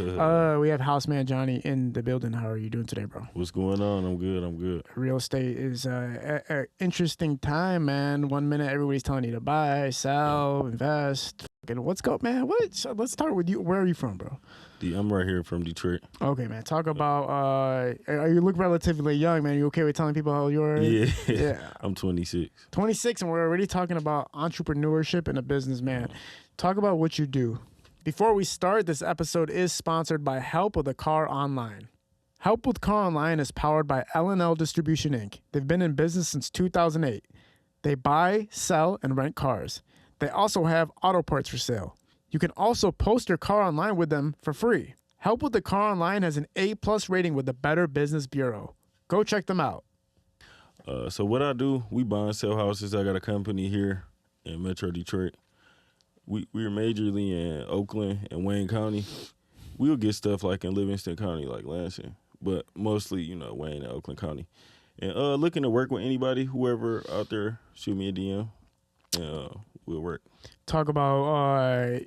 We have houseman Jonny in the building. How are you doing today, bro? What's going on? I'm good. I'm good. Real estate is an interesting time, man. 1 minute everybody's telling you to buy, sell, invest. And what's go, man? What? So let's start with you. Where are you from, bro? I'm right here from Detroit. Okay, man. Talk about. You look relatively young, man. You okay with telling people how old you are? Yeah. Yeah. I'm 26. 26, and we're already talking about entrepreneurship and a businessman. Talk about what you do. Before we start, this episode is sponsored by Help with a Car Online. Help with Car Online is powered by L&L Distribution, Inc. They've been in business since 2008. They buy, sell, and rent cars. They also have auto parts for sale. You can also post your car online with them for free. Help with the Car Online has an A+ rating with the Better Business Bureau. Go check them out. So what I do, we buy and sell houses. I got a company here in Metro Detroit. We're majorly in Oakland and Wayne County. We'll get stuff like in Livingston County, like Lansing, but mostly, Wayne and Oakland County. And looking to work with anybody, whoever out there, shoot me a DM, and we'll work. Talk about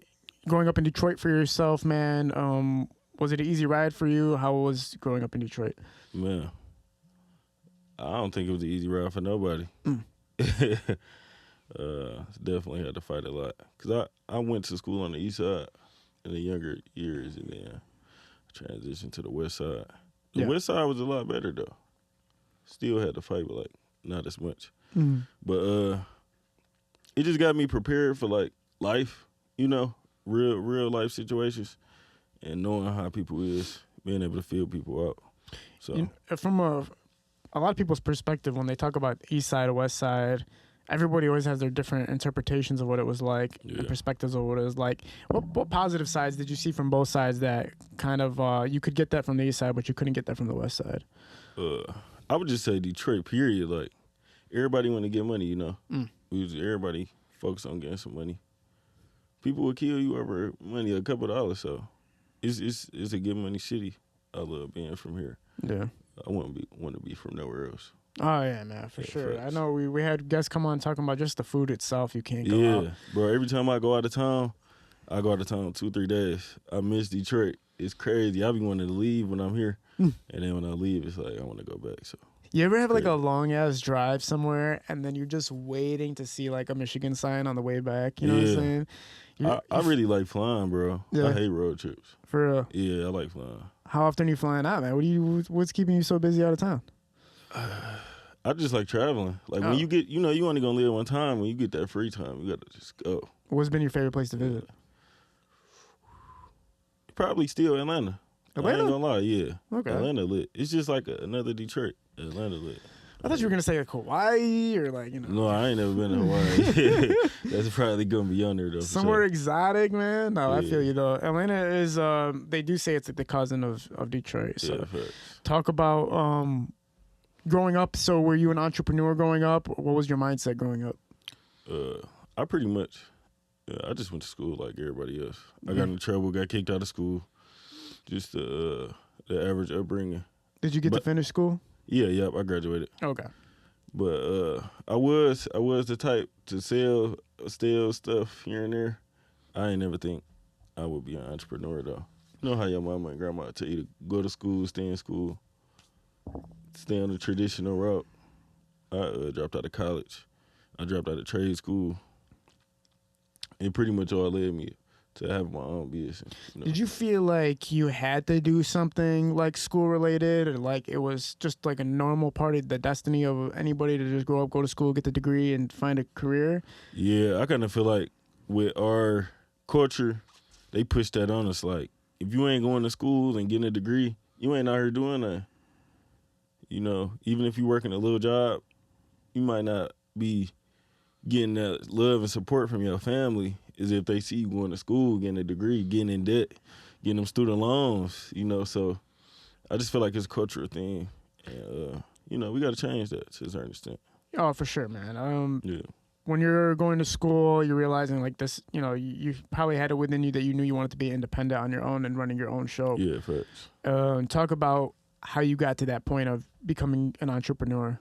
growing up in Detroit for yourself, man. Was it an easy ride for you? How was growing up in Detroit? Man, I don't think it was an easy ride for nobody. Definitely had to fight a lot. Because I went to school on the east side in the younger years, and then transitioned to the west side. The west side was a lot better, though. Still had to fight, but, not as much. Mm-hmm. But it just got me prepared for, life, real life situations, and knowing how people is, being able to feel people out. So from a lot of people's perspective, when they talk about east side or west side, everybody always has their different interpretations of what it was like and perspectives of what it was like. What positive sides did you see from both sides that kind of you could get that from the east side, but you couldn't get that from the west side? I would just say Detroit, period. Like, everybody want to get money, Everybody focused on getting some money. People would kill you over money, a couple of dollars, so it's a good money city. I love being from here. Yeah. I want to be from nowhere else. Oh, yeah, man, for sure. Facts. I know we had guests come on talking about just the food itself. You can't go out. Yeah, bro, every time I go out of town 2-3 days. I miss Detroit. It's crazy. I be wanting to leave when I'm here, and then when I leave, it's like I want to go back. So you ever have like a long-ass drive somewhere, and then you're just waiting to see like a Michigan sign on the way back? You know what I'm saying? I really like flying, bro. Yeah. I hate road trips. For real? Yeah, I like flying. How often are you flying out, man? What's keeping you so busy out of town? I just like traveling. Like when you get, you only gonna live one time. When you get that free time, you gotta just go. What's been your favorite place to visit? Probably still Atlanta. Atlanta? I ain't gonna lie, yeah. Okay. Atlanta lit. It's just like another Detroit. Atlanta lit. I thought you were gonna say like Hawaii or like No, I ain't never been to Hawaii. That's probably gonna be on there though. Somewhere exotic, man. No, I feel you though. Atlanta is. They do say it's like the cousin of Detroit. So talk about growing up. So were you an entrepreneur growing up? What was your mindset growing up? I pretty much. I just went to school like everybody else. I got in trouble, got kicked out of school. Just the average upbringing. Did you get to finish school? Yeah, I graduated. Okay. But I was the type to steal stuff here and there. I ain't never think I would be an entrepreneur though. You know how your mama and grandma tell you to go to school, stay in school, stay on the traditional route. I dropped out of college. I dropped out of trade school. It pretty much all led me to have my own business. Did you feel like you had to do something like school related, or like it was just like a normal part of the destiny of anybody to just grow up, go to school, get the degree, and find a career? Yeah, I kind of feel like with our culture, they push that on us. Like, if you ain't going to school and getting a degree, you ain't out here doing that. Even if you working a little job, you might not be getting that love and support from your family is if they see you going to school, getting a degree, getting in debt, getting them student loans, So I just feel like it's a cultural thing. And, we got to change that to a certain extent. Oh, for sure, man. When you're going to school, you're realizing like this, you probably had it within you that you knew you wanted to be independent on your own and running your own show. Yeah, facts. Talk about how you got to that point of becoming an entrepreneur.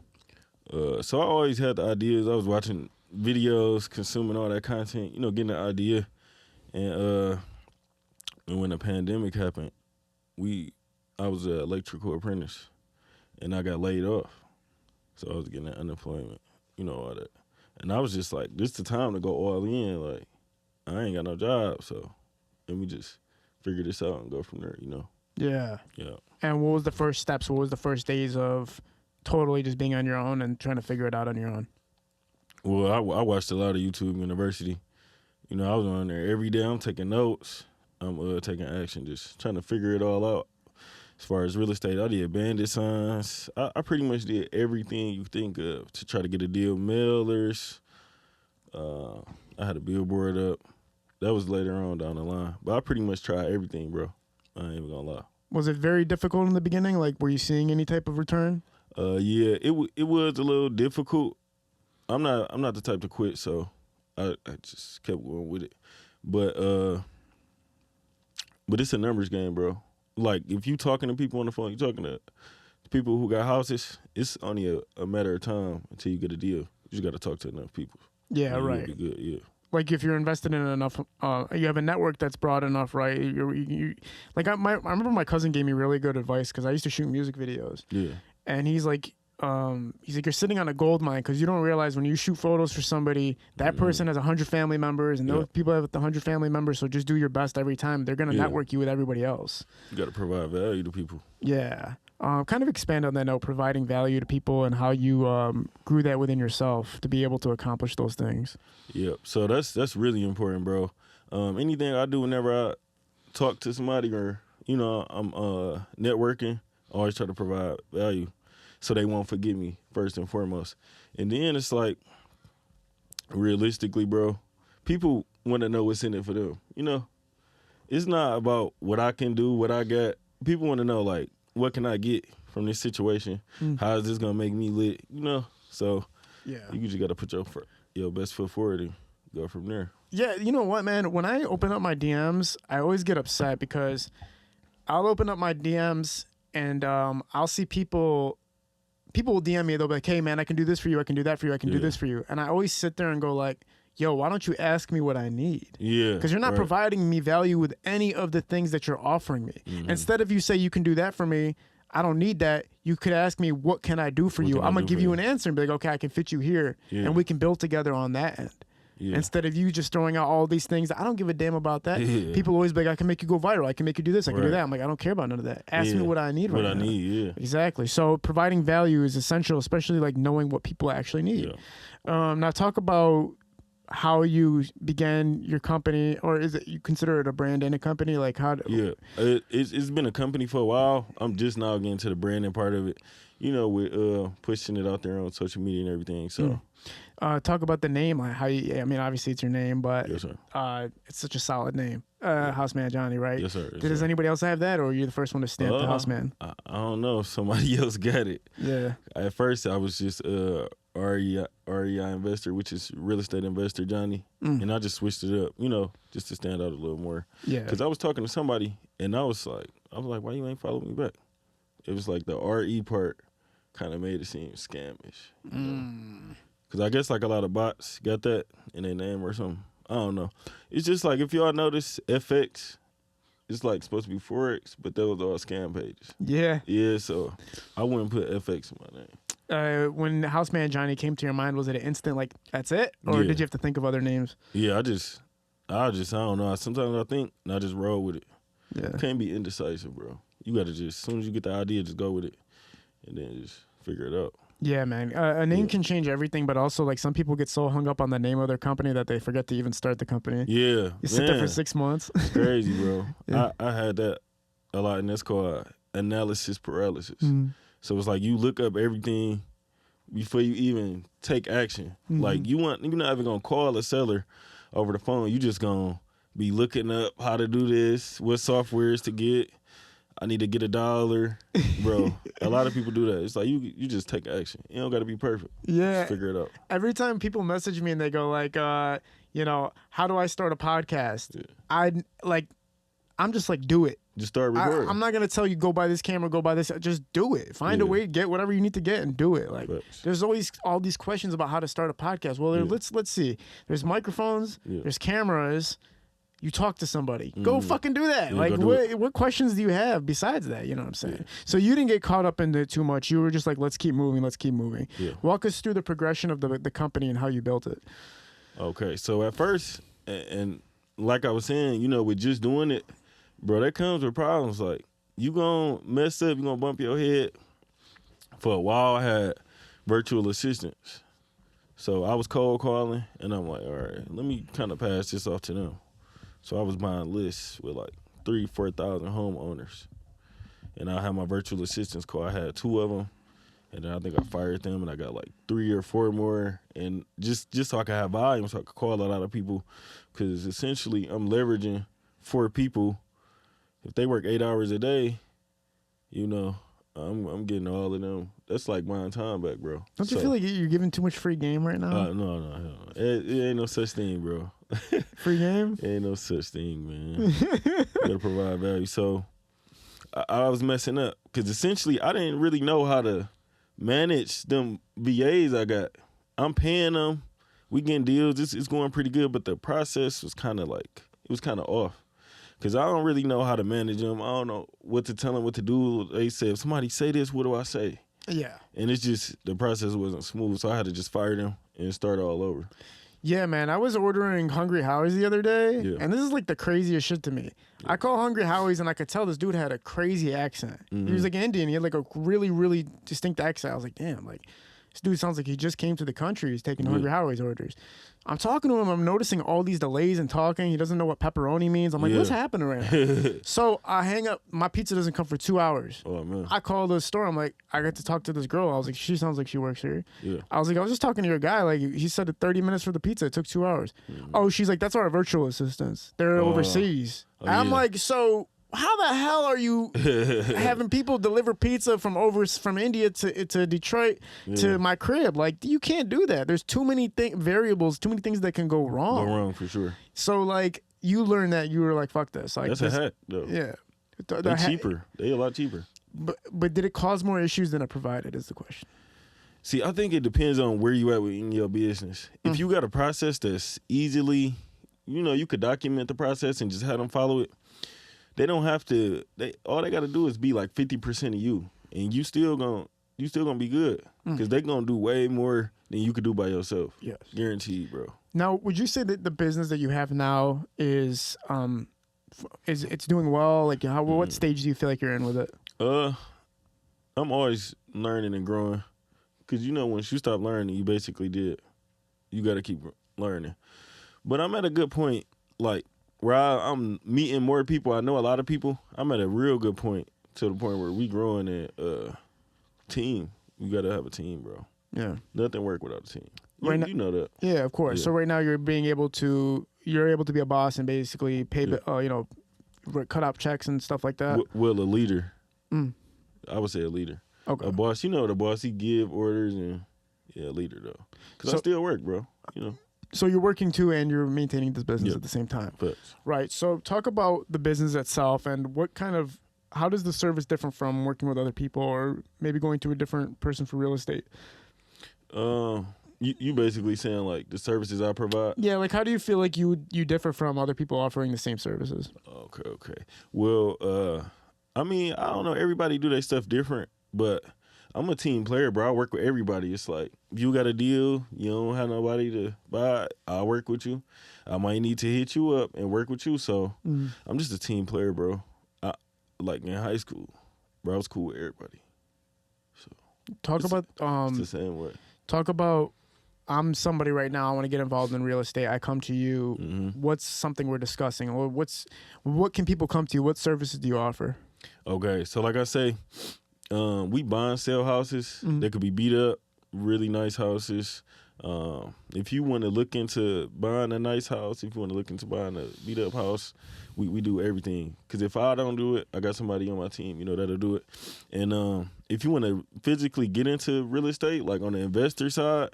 So I always had the ideas. I was watching videos, consuming all that content, getting the idea. And when the pandemic happened, I was an electrical apprentice, and I got laid off, so I was getting that unemployment, all that, and I was just like, this the time to go all in. Like, I ain't got no job, so let me just figure this out and go from there. Yeah. Yeah. And what was the first steps? What was the first days of totally just being on your own and trying to figure it out on your own? Well, I watched a lot of YouTube University. I was on there every day. I'm taking notes. I'm taking action, just trying to figure it all out. As far as real estate, I did bandit signs. I pretty much did everything you think of to try to get a deal. Mailers. I had a billboard up. That was later on down the line. But I pretty much tried everything, bro. I ain't even gonna lie. Was it very difficult in the beginning? Like, were you seeing any type of return? Yeah, it was a little difficult. I'm not the type to quit, so I just kept going with it. But it's a numbers game, bro. Like, if you talking to people on the phone, you talking to people who got houses, it's only a matter of time until you get a deal. You just got to talk to enough people. Yeah, and right. You'll be good, yeah. Like, if you're invested in enough, you have a network that's broad enough, right? I remember my cousin gave me really good advice because I used to shoot music videos. Yeah. And he's like, you're sitting on a gold mine because you don't realize when you shoot photos for somebody, that person has 100 family members and those people have 100 family members. So just do your best every time. They're going to network you with everybody else. You got to provide value to people. Yeah. Kind of expand on that note, providing value to people and how you grew that within yourself to be able to accomplish those things. Yep. So that's really important, bro. Anything I do whenever I talk to somebody or, I'm networking, I always try to provide value so they won't forget me first and foremost. And then it's like, realistically, bro, people want to know what's in it for them. It's not about what I can do, what I got. People want to know, like, what can I get from this situation? How is this gonna make me lit? So you just gotta put your best foot forward and go from there. Yeah, you know what, man? When I open up my DMs, I always get upset because I'll open up my DMs and I'll see people will DM me. They'll be like, "Hey, man, I can do this for you. I can do that for you. I can do this for you." And I always sit there and go like, "Yo, why don't you ask me what I need?" Yeah, because you're not providing me value with any of the things that you're offering me. Instead of you say you can do that for me, I don't need that. You could ask me, what can I do for you? I'm gonna give you an answer and be like, okay, I can fit you here, and we can build together on that end. Yeah. Instead of you just throwing out all these things, I don't give a damn about that. Yeah. People always be like, I can make you go viral. I can make you do this. I can do that. I'm like, I don't care about none of that. Ask me what I need right now. What I need, Exactly. So providing value is essential, especially like knowing what people actually need. Yeah. Now talk about how you began your company, or is it you consider it a brand and a company? Like how? It's been a company for a while. I'm just now getting to the branding part of it. With pushing it out there on social media and everything. So, talk about the name. Like how you? I mean, obviously it's your name, but yes, sir. It's such a solid name. Houseman Jonny, right? Yes, sir. Does anybody else have that, or are you the first one to stamp the Houseman? I don't know if somebody else got it. Yeah. At first, I was just REI investor, which is real estate investor Jonny, and I just switched it up, just to stand out a little more. Yeah. Because I was talking to somebody, and I was like, why you ain't follow me back? It was like the RE part kind of made it seem scamish. Because I guess like a lot of bots got that in their name or something. I don't know. It's just like, if y'all notice, FX, it's like supposed to be Forex, but those are all scam pages. Yeah. Yeah, so I wouldn't put FX in my name. When Houseman Jonny came to your mind, was it an instant like, that's it? Or did you have to think of other names? Yeah, I don't know. Sometimes I think and I just roll with it. Yeah. Can't be indecisive, bro. You got to just, as soon as you get the idea, just go with it and then just figure it out. Yeah, man. A name can change everything, but also like some people get so hung up on the name of their company that they forget to even start the company. Yeah. You sit there for 6 months. It's crazy, bro. I had that a lot, and that's called analysis paralysis. So it's like you look up everything before you even take action. Like you're not even gonna call a seller over the phone. You just gonna be looking up how to do this, what softwares to get. I need to get $1, bro. A lot of people do that. It's like you just take action. You don't got to be perfect. Yeah, just figure it out. Every time people message me and they go like, how do I start a podcast? Yeah. I'm just like, do it. Just start recording. I'm not gonna tell you go buy this camera, go buy this. Just do it. Find a way, get whatever you need to get, and do it. Like, there's always all these questions about how to start a podcast. Well, let's see. There's microphones. Yeah. There's cameras. You talk to somebody. Go fucking do that. Yeah, like, go do what questions do you have besides that? You know what I'm saying? Yeah. So you didn't get caught up into it too much. You were just like, let's keep moving. Let's keep moving. Yeah. Walk us through the progression of the company and how you built it. Okay, so at first, and like I was saying, you know, with just doing it, bro, that comes with problems. Like, you gonna mess up, you gonna bump your head. For a while, I had virtual assistants. So I was cold calling, and I'm like, all right, let me kind of pass this off to them. So I was buying lists with like 3,000-4,000 homeowners. And I had my virtual assistants call. I had 2 of them. And then I think I fired them, and I got like 3 or 4 more. And just so I could have volume, so I could call a lot of people. Because essentially, I'm leveraging 4 people. If they work 8 hours a day, you know, I'm getting all of them. That's like buying time back, bro. Don't you feel like you're giving too much free game right now? No. It ain't no such thing, bro. Free game? Ain't no such thing, man. You gotta provide value. So I was messing up because essentially I didn't really know how to manage them VAs I got. I'm paying them. We getting deals. It's going pretty good, but the process was kind of like, it was kind of off. Because I don't really know how to manage them. I don't know what to tell them what to do. They say, if somebody say this, what do I say? Yeah. And it's just, the process wasn't smooth, so I had to just fire them and start all over. Yeah, man. I was ordering Hungry Howie's the other day, Yeah. and this is like the craziest shit to me. Yeah. I call Hungry Howie's, and I could tell this dude had a crazy accent. Mm-hmm. He was like Indian. He had like a really, really distinct accent. I was like, damn, like, this dude sounds like he just came to the country. He's taking Hungry Howie's orders. I'm talking to him. I'm noticing all these delays in talking. He doesn't know what pepperoni means. I'm like, what's happening right now? So I hang up. My pizza doesn't come for 2 hours. Oh, man. I call the store. I'm like, I got to talk to this girl. I was like, she sounds like she works here. Yeah. I was like, I was just talking to your guy. Like, he said it 30 minutes for the pizza. It took 2 hours. Mm-hmm. Oh, she's like, that's our virtual assistants. They're overseas. I'm like, so how the hell are you having people deliver pizza from India to Detroit to my crib? Like, you can't do that. There's too many variables, too many things that can go wrong. Go wrong for sure. So like, you learned that, you were like, fuck this. Like, that's a hack though. Yeah, they're cheaper. They a lot cheaper. But did it cause more issues than it provided? Is the question. See, I think it depends on where you at in your business. If you got a process that's easily, you know, you could document the process and just have them follow it. They don't have to. All they got to do is be like 50% of you, and you still gonna be good because they gonna do way more than you could do by yourself. Yes, guaranteed, bro. Now, would you say that the business that you have now is it's doing well? Like, what stage do you feel like you're in with it? I'm always learning and growing, because you know once you stop learning, you basically did. You got to keep learning, but I'm at a good point, like, where I'm meeting more people. I know a lot of people. I'm at a real good point, to the point where we growing a team. You got to have a team, bro. Yeah. Nothing work without a team. You know that. Yeah, of course. Yeah. So right now you're able to be a boss and basically pay, cut out checks and stuff like that. Well, a leader. I would say a leader. Okay. A boss, you know the boss, he give orders, and a leader though. Because I still work, bro. You know. So you're working too, and you're maintaining this business at the same time. Right. So talk about the business itself, and how does the service differ from working with other people, or maybe going to a different person for real estate? You basically saying like the services I provide? Yeah. Like, how do you feel like you differ from other people offering the same services? Okay. Well, I mean, I don't know. Everybody do their stuff different, but I'm a team player, bro. I work with everybody. It's like, if you got a deal, you don't have nobody to buy it, I'll work with you. I might need to hit you up and work with you. So I'm just a team player, bro. Like in high school, bro, I was cool with everybody. So it's the same way. Talk about, I'm somebody right now, I want to get involved in real estate. I come to you. What's something we're discussing? Or what can people come to you? What services do you offer? Okay, so like I say, we buy and sell houses. They could be beat up, really nice houses. If you want to look into buying a nice house, if you want to look into buying a beat up house, we do everything. Because if I don't do it, I got somebody on my team, you know, that'll do it. And if you want to physically get into real estate, like on the investor side,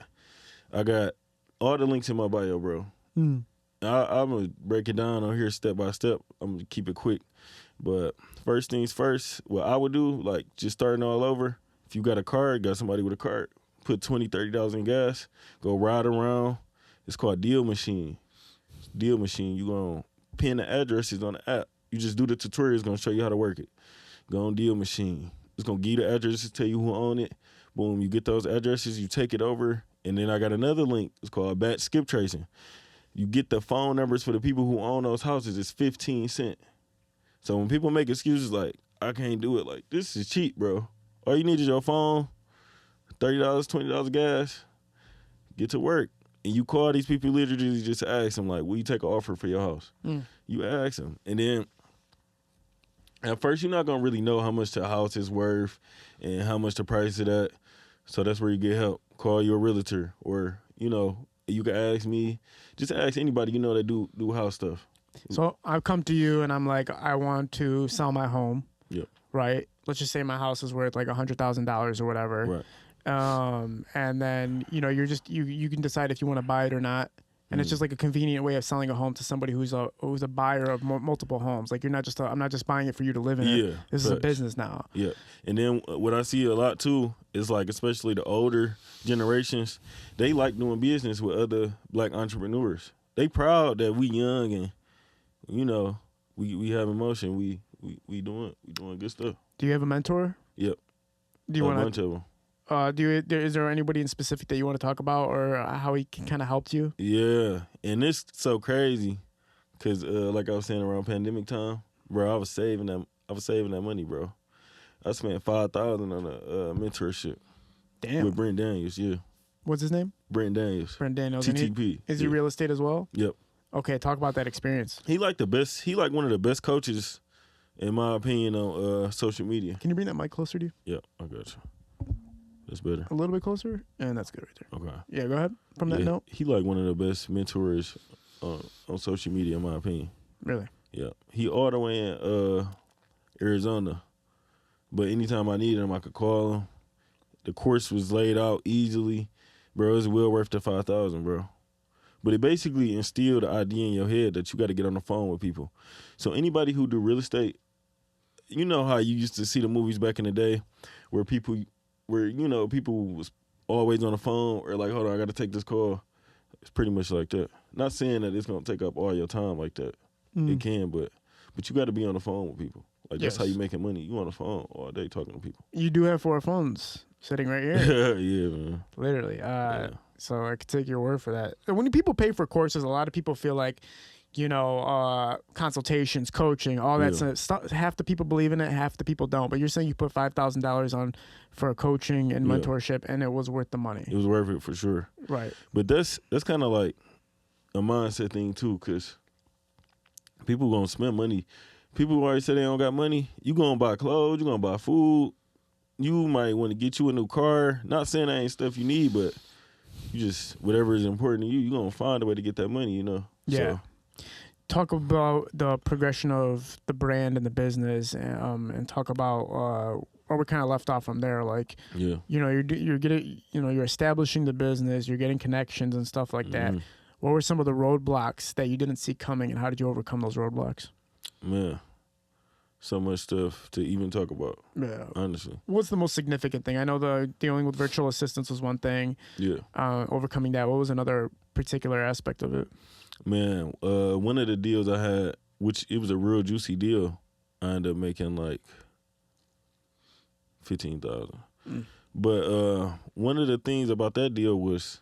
I got all the links in my bio, bro. I'm going to break it down on here step by step. I'm going to keep it quick. But first things first, what I would do, like just starting all over, if you got a card, got somebody with a card, put $20, $30 in gas, go ride around. It's called Deal Machine. Deal Machine. You going to pin the addresses on the app. You just do the tutorial. It's gonna show you how to work it. Go on deal machine. It's gonna give you the addresses, tell you who own it. Boom, you get those addresses, you take it over, and then I got another link. It's called batch skip tracing. You get the phone numbers for the people who own those houses. It's 15 cents. So when people make excuses like, I can't do it, like, this is cheap, bro. All you need is your phone, $30, $20 gas, get to work. And you call these people literally just ask them, like, will you take an offer for your house? You ask them. And then at first, you're not going to really know how much the house is worth and how much the price of that. So that's where you get help. Call your realtor, or, you know, you can ask me. Just ask anybody you know that do house stuff. So I come to you and I'm like, I want to sell my home. Yep. Right? Let's just say my house is worth like $100,000 or whatever. Right. And then, you know, you can decide if you want to buy it or not. And it's just like a convenient way of selling a home to somebody who's a buyer of multiple homes. Like, I'm not just buying it for you to live in it. This is a business now. Yeah. And then what I see a lot too is, like, especially the older generations, they like doing business with other black entrepreneurs. They proud that we young and, you know, we have emotion. We doing good stuff. Do you have a mentor? Yep. Do you want a bunch of them. Is there anybody in specific that you want to talk about, or how he kind of helped you? Yeah, and it's so crazy because, like I was saying, around pandemic time, bro, I was saving that money, bro. I spent $5,000 on a mentorship. Damn. With Brent Daniels. Yeah. What's his name? Brent Daniels. Brent Daniels. TTP. Is he real estate as well? Yep. Okay, talk about that experience. He like one of the best coaches, in my opinion, on social media. Can you bring that mic closer to you? Yep, I got you. That's better. A little bit closer, and that's good right there. Okay. Yeah, go ahead. From that note. He like one of the best mentors on social media, in my opinion. Really? Yeah. He all the way in Arizona, but anytime I needed him, I could call him. The course was laid out easily, bro. It's well worth the $5,000, bro. But it basically instilled the idea in your head that you got to get on the phone with people. So anybody who do real estate, you know how you used to see the movies back in the day where people was always on the phone, or like, hold on, I got to take this call. It's pretty much like that. Not saying that it's going to take up all your time like that. It can, but you got to be on the phone with people. Like, that's how you making money. You on the phone all day talking to people. You do have 4 phones sitting right here. Yeah, man. Literally. So I could take your word for that. When people pay for courses, a lot of people feel like, you know, consultations, coaching, all that stuff. Half the people believe in it, half the people don't. But you're saying you put $5,000 on for coaching and mentorship, and it was worth the money. It was worth it for sure. Right. But that's kind of like a mindset thing too, because people gonna spend money. People already say they don't got money. You gonna buy clothes, you gonna buy food. You might want to get you a new car. Not saying that ain't stuff you need, but you just, whatever is important to you, you gonna find a way to get that money, you know? Yeah. So. Talk about the progression of the brand and the business, and talk about where we kind of left off from there. Like, you know, you're getting, you know, you're establishing the business, you're getting connections and stuff like that. What were some of the roadblocks that you didn't see coming, and how did you overcome those roadblocks? Man, so much stuff to even talk about. Yeah, honestly. What's the most significant thing? I know the dealing with virtual assistants was one thing. Yeah. Overcoming that. What was another particular aspect of it? Man, one of the deals I had, which it was a real juicy deal, I ended up making like $15,000. But one of the things about that deal was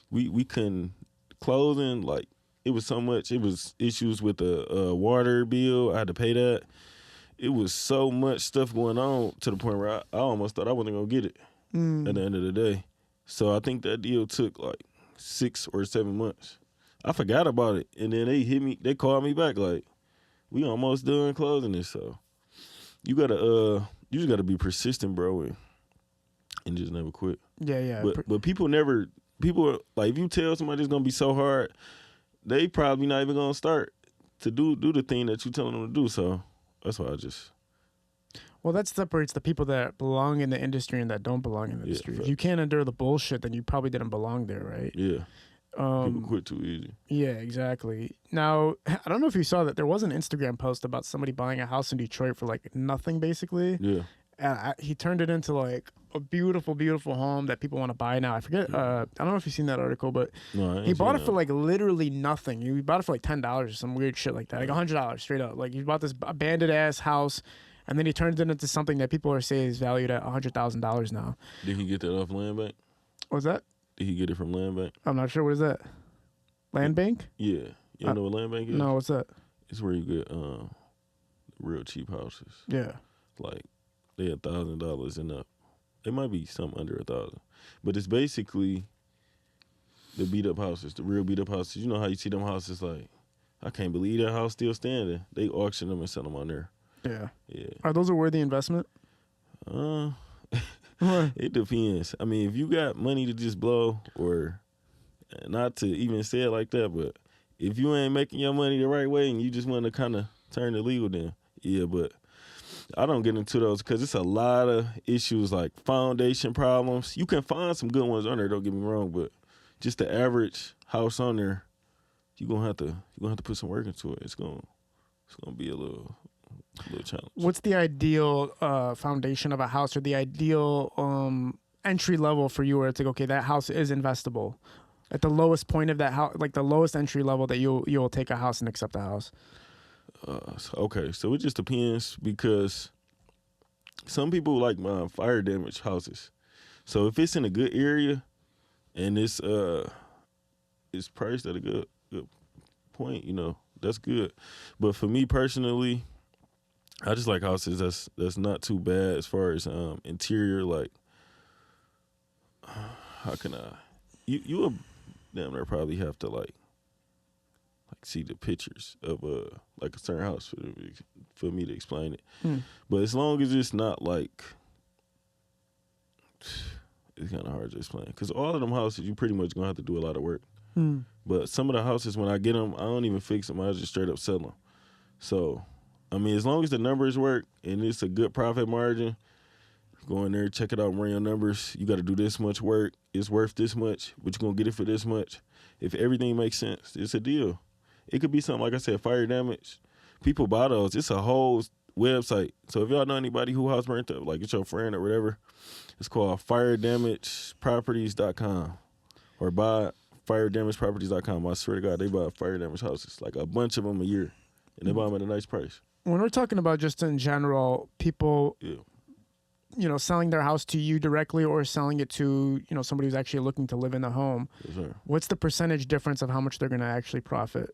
we couldn't closing, like, it was so much. It was issues with the water bill. I had to pay that. It was so much stuff going on to the point where I almost thought I wasn't going to get it at the end of the day. So I think that deal took like 6 or 7 months. I forgot about it. And then they called me back like, we almost done closing this. So you just gotta be persistent, bro, and just never quit. Yeah. But people like, if you tell somebody it's gonna be so hard, they probably not even gonna start to do the thing that you telling them to do. So that's why Well, that separates the people that belong in the industry and that don't belong in the industry. If you can't endure the bullshit, then you probably didn't belong there, right? Yeah. People quit too easy. Yeah, exactly. Now, I don't know if you saw that there was an Instagram post about somebody buying a house in Detroit for like nothing, basically. Yeah. And he turned it into like a beautiful, beautiful home that people want to buy now. I forget. I don't know if you've seen that article, but No, I ain't he bought seen it for that. like literally nothing. He bought it for like $10 or some weird shit like that, like $100 straight up. Like he bought this abandoned ass house, and then he turned it into something that people are saying is valued at $100,000 now. Did he get that off Land Bank? What's that? Did he get it from Land Bank? I'm not sure. What is that? Land bank? Yeah. You don't know what Land Bank is? No, what's that? It's where you get real cheap houses. Yeah. Like they $1,000 and up. It might be something under 1,000, but it's basically the beat up houses, the real beat up houses. You know how you see them houses like, I can't believe that house still standing. They auction them and sell them on there. Yeah. Yeah. Are those a worthy investment? It depends. I mean, if you got money to just blow, or not to even say it like that, but if you ain't making your money the right way and you just want to kind of turn it legal, then yeah. But I don't get into those because it's a lot of issues like foundation problems. You can find some good ones on there, don't get me wrong, but just the average house on there, you're gonna have to put some work into it. It's gonna be a little challenge. What's the ideal foundation of a house, or the ideal entry level for you, where it's like, okay, that house is investable? At the lowest point of that house, like the lowest entry level that you'll take a house and accept a house. Okay, so it just depends because some people like fire damage houses. So if it's in a good area and it's priced at a good point, you know, that's good. But for me personally, I just like houses that's not too bad as far as interior. Like, how can I? You will damn near probably have to like see the pictures of like a certain house for me to explain it. But as long as it's not like, it's kind of hard to explain because all of them houses you pretty much gonna have to do a lot of work. But some of the houses, when I get them, I don't even fix them. I just straight up sell them. So, I mean, as long as the numbers work and it's a good profit margin, go in there, check it out, run your numbers. You got to do this much work. It's worth this much, but you're going to get it for this much. If everything makes sense, it's a deal. It could be something, like I said, fire damage. People buy those. It's a whole website. So if y'all know anybody who house burnt up, like it's your friend or whatever, it's called firedamageproperties.com or buy firedamageproperties.com. I swear to God, they buy fire damage houses, like a bunch of them a year, and they buy them at a nice price. When we're talking about just in general, people, Yeah. you know, selling their house to you directly or selling it to, you know, somebody who's actually looking to live in the home, Yes, sir. what's the percentage difference of how much they're going to actually profit?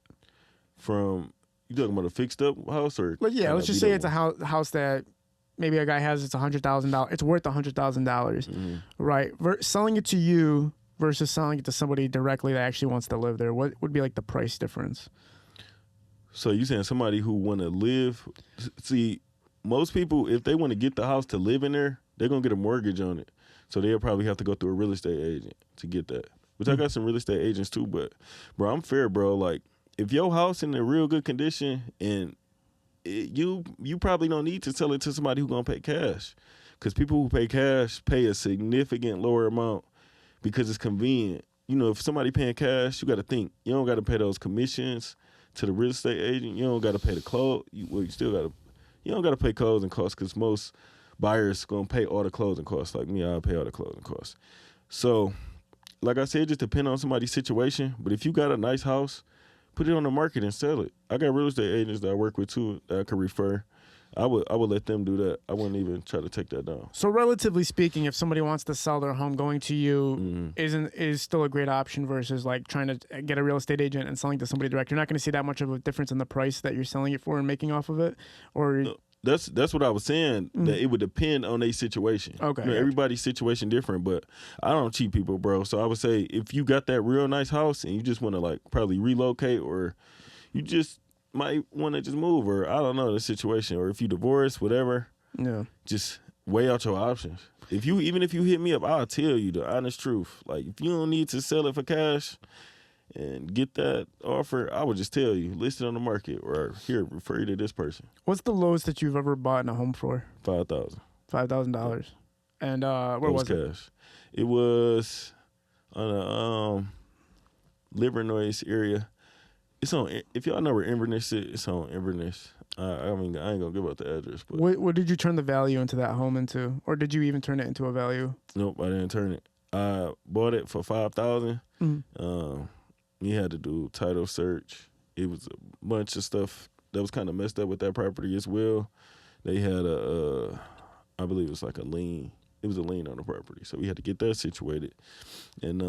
From, you talking about a fixed up house or? Like, yeah, let's just say it's a house that maybe a guy has, it's $100,000. It's worth $100,000, right? Selling it to you versus selling it to somebody directly that actually wants to live there. What would be like the price difference? So you saying somebody who want to live? See, most people, if they want to get the house to live in there, they're gonna get a mortgage on it. So they'll probably have to go through a real estate agent to get that. Which I got some real estate agents too, but bro, I'm fair, bro. Like, if your house in a real good condition and you probably don't need to sell it to somebody who's gonna pay cash, because people who pay cash pay a significant lower amount because it's convenient. You know, if somebody paying cash, you got to think. You don't got to pay those commissions to the real estate agent. You don't got to pay the clothes. You don't got to pay closing costs because most buyers gonna pay all the closing costs. Like me, I'll pay all the closing costs. So, like I said, it just depends on somebody's situation. But if you got a nice house, put it on the market and sell it. I got real estate agents that I work with too that I could refer. I would let them do that. I wouldn't even try to take that down. So relatively speaking, if somebody wants to sell their home, going to you is still a great option versus like trying to get a real estate agent and selling to somebody direct. You're not going to see that much of a difference in the price that you're selling it for and making off of it, or that's what I was saying. That it would depend on their situation. Okay, you know, everybody's situation different, but I don't cheat people, bro. So I would say if you got that real nice house and you just want to like probably relocate, or you just might want to just move, or I don't know the situation, or if you divorce, whatever. Yeah. Just weigh out your options. Even if you hit me up, I'll tell you the honest truth. Like, if you don't need to sell it for cash and get that offer, I would just tell you, list it on the market, or here, refer you to this person. What's the lowest that you've ever bought in a home for? $5,000. $5,000. And where was it? Cash. It was on a Livernois area. It's on. If y'all know where Inverness is, it's on Inverness. I mean, I ain't gonna give out the address, but What did you turn the value into that home into, or did you even turn it into a value? nope, I didn't turn it. I bought it for $5,000. We had to do title search. It was a bunch of stuff that was kind of messed up with that property as well. They had I believe it was like a lien. It was a lien on the property, so we had to get that situated. And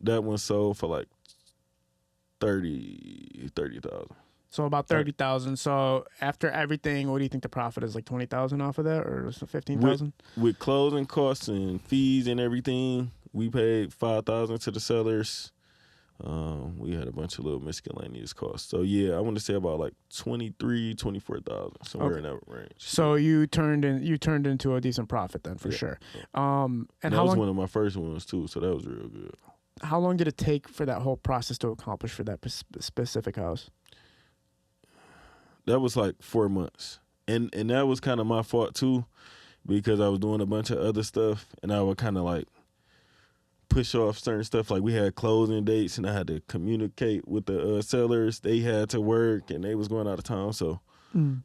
that one sold for like 30,000. So about 30,000. So after everything, what do you think the profit is? Like 20,000 off of that, or 15,000? With closing costs and fees and everything, we paid $5,000 to the sellers. We had a bunch of little miscellaneous costs. So yeah, I want to say about like 24,000, somewhere in that range. So you turned into a decent profit then, for sure. And that how was long, one of my first ones too, so that was real good. how long did it take for that whole process to accomplish for that specific house? That was like 4 months. And that was kind of my fault too, because I was doing a bunch of other stuff and I would kind of like push off certain stuff. Like we had closing dates and I had to communicate with the sellers. They had to work and they was going out of town. So,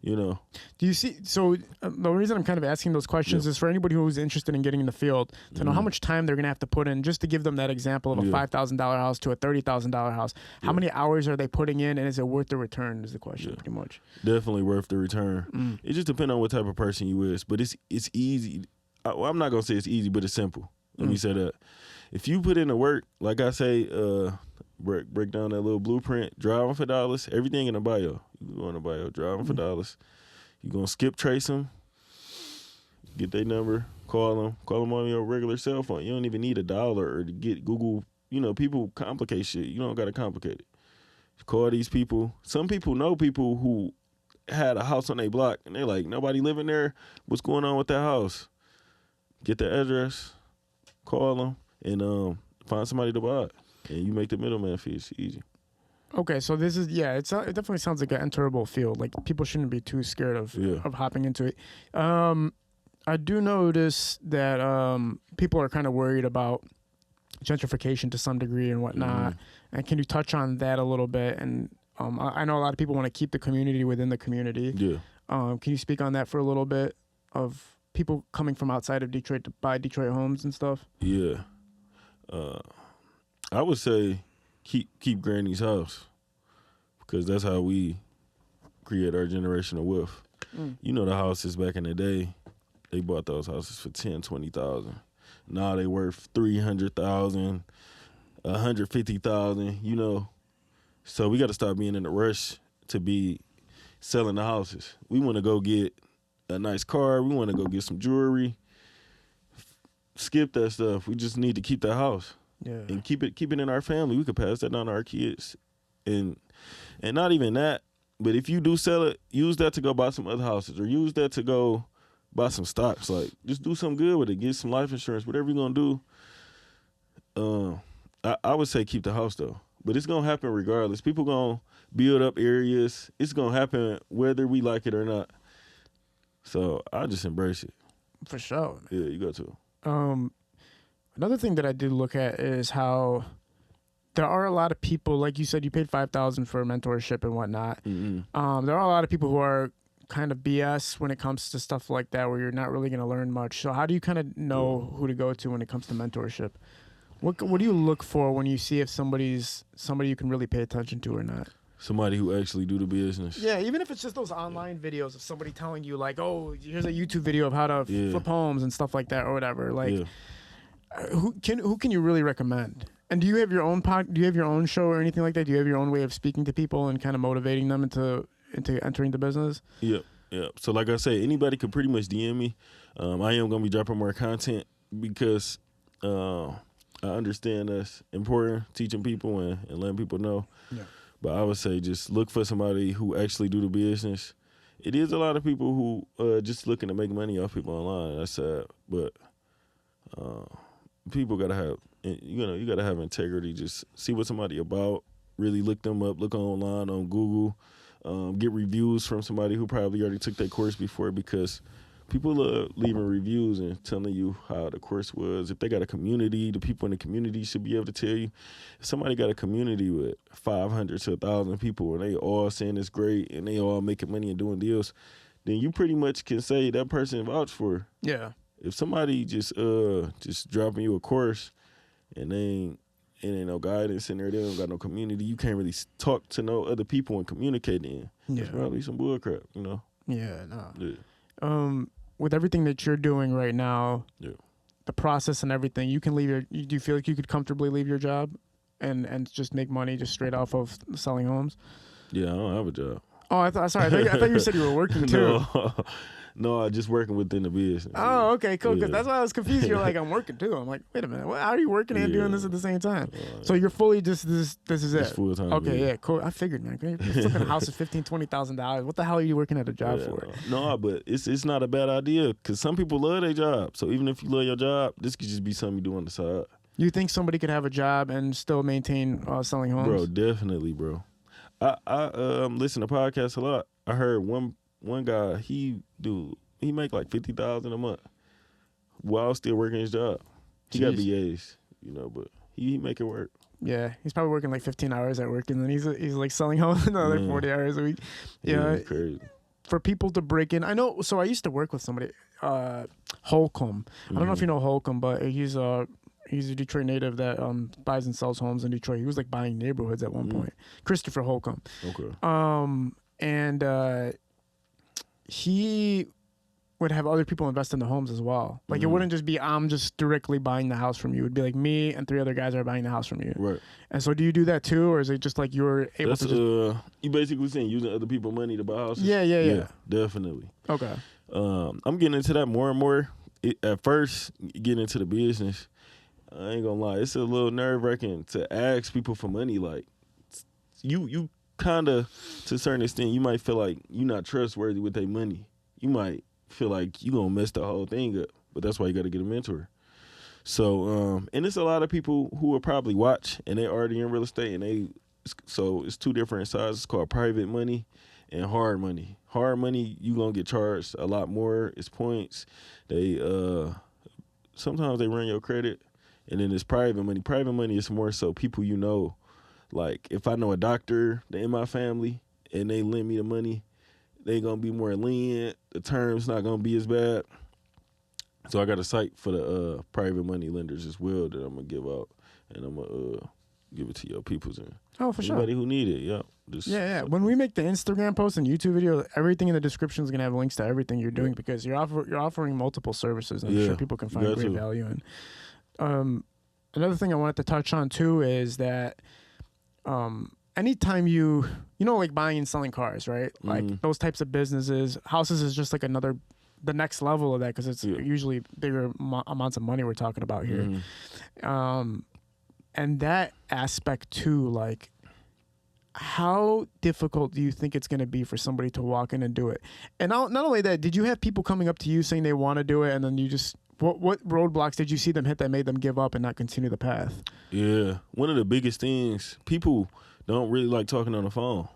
you know. Do you see? So the reason I'm kind of asking those questions is for anybody who's interested in getting in the field to know how much time they're going to have to put in, just to give them that example of a $5,000 house to a $30,000 house. How many hours are they putting in, and is it worth the return is the question, pretty much. Definitely worth the return. It just depends on what type of person you is, but it's easy. I'm not going to say it's easy, but it's simple. Let me say that. If you put in the work, like I say, break down that little blueprint, driving for dollars, everything in the bio. You go in the bio, driving for dollars. You're going to skip trace them, get their number, call them on your regular cell phone. You don't even need $1 or to get Google. You know, people complicate shit. You don't got to complicate it. Call these people. Some people know people who had a house on their block, and they're like, nobody living there. What's going on with that house? Get the address, call them, and find somebody to buy it. And you make the middleman fee. It's easy. Okay, so this is it definitely sounds like an enterable field. Like people shouldn't be too scared of hopping into it. I do notice that people are kind of worried about gentrification to some degree and whatnot. And can you touch on that a little bit? And I know a lot of people want to keep the community within the community. Yeah. Can you speak on that for a little bit, of people coming from outside of Detroit to buy Detroit homes and stuff? Yeah. I would say keep Granny's house, because that's how we create our generational wealth. You know, the houses back in the day, they bought those houses for $10,000, $20,000. Now they worth $300,000, $150,000. You know, so we got to stop being in a rush to be selling the houses. We want to go get a nice car. We want to go get some jewelry. Skip that stuff. We just need to keep that house. Yeah. And keep it in our family. We could pass that down to our kids. And not even that, but if you do sell it, use that to go buy some other houses, or use that to go buy some stocks. Like, just do something good with it. Get some life insurance, whatever you're going to do. I would say keep the house, though. But it's going to happen regardless. People going to build up areas. It's going to happen whether we like it or not. So I just embrace it. For sure. Yeah, you got to. Another thing that I did look at is how there are a lot of people, like you said, you paid $5,000 for mentorship and whatnot. There are a lot of people who are kind of BS when it comes to stuff like that, where you're not really going to learn much. So how do you kind of know who to go to when it comes to mentorship? What do you look for when you see if somebody you can really pay attention to or not? Somebody who actually do the business. Yeah, even if it's just those online videos of somebody telling you, like, oh, here's a YouTube video of how to flip homes and stuff like that or whatever. Like, who can you really recommend? And do you have your own do you have your own show or anything like that? Do you have your own way of speaking to people and kind of motivating them into entering the business? Yeah. So like I say, anybody could pretty much DM me. I am gonna be dropping more content because I understand that's important, teaching people and letting people know. Yeah. But I would say just look for somebody who actually do the business. It is a lot of people who just looking to make money off people online. That's sad, but people gotta have, you gotta have integrity. Just see what somebody about. Really look them up. Look online on Google. Get reviews from somebody who probably already took that course before, because people love leaving reviews and telling you how the course was. If they got a community, the people in the community should be able to tell you. If somebody got a community with 500 to 1,000 people and they all saying it's great and they all making money and doing deals, then you pretty much can say that person vouched for. Yeah. If somebody just dropping you a course and ain't no guidance in there, they don't got no community, you can't really talk to no other people and communicate in. Yeah. It's probably some bull crap, Yeah, no. Yeah. With everything that you're doing right now, Yeah. the process and everything, you can leave do you feel like you could comfortably leave your job and just make money just straight off of selling homes? Yeah, I don't have a job. Oh, I thought you said you were working too. No, I'm just working within the business. Oh, okay, cool. Because Yeah. that's why I was confused. You're like, I'm working too. I'm like, wait a minute, how are you working and doing this at the same time? So you're fully just this is it. It's full time. Okay, yeah, cool. I figured, man. Your fucking house is $15,000-$20,000. What the hell are you working at a job for? No, but it's not a bad idea because some people love their job. So even if you love your job, this could just be something you do on the side. You think somebody could have a job and still maintain selling homes? Bro, definitely, bro. I listen to podcasts a lot. I heard one guy, he make like $50,000 a month while still working his job. He got BAs, but he make it work. Yeah, he's probably working like 15 hours at work, and then he's like selling homes another 40 hours a week. Yeah, crazy. For people to break in, I know. So I used to work with somebody, Holcomb. I don't know if you know Holcomb, but he's a Detroit native that buys and sells homes in Detroit. He was like buying neighborhoods at one point. Christopher Holcomb. Okay. And he would have other people invest in the homes as well. Like it wouldn't just be I'm just directly buying the house from you. It'd be like me and 3 other guys are buying the house from you. Right. And so do you do that too, or is it just like you're able to just... you basically saying using other people's money to buy houses? Yeah. Definitely. Okay. I'm getting into that more and more. At first, getting into the business, I ain't gonna lie, it's a little nerve-wracking to ask people for money. Like, you kind of, to a certain extent, you might feel like you're not trustworthy with their money. You might feel like you gonna mess the whole thing up, but that's why you gotta get a mentor. So, and it's a lot of people who will probably watch, and they already in real estate, and so it's 2 different sides. It's called private money and hard money. Hard money, you gonna get charged a lot more. It's points. They sometimes they run your credit, and then it's private money. Private money is more so people you know. Like if I know a doctor in my family and they lend me the money, they gonna be more lenient. The terms not gonna be as bad. So I got a site for the private money lenders as well that I'm gonna give out, and I'm gonna give it to your peoples and anybody who need it. Yeah. Yeah. When we make the Instagram post and YouTube video, everything in the description is gonna have links to everything you're doing because you're offering multiple services. I'm sure people can find great value in. Another thing I wanted to touch on too is that anytime you like buying and selling cars, right? Like those types of businesses, houses is just like the next level of that because it's usually bigger amounts of money we're talking about here. And that aspect too, like how difficult do you think it's going to be for somebody to walk in and do it? And not only that, did you have people coming up to you saying they want to do it and then you just... What roadblocks did you see them hit that made them give up and not continue the path? Yeah. One of the biggest things, people don't really like talking on the phone.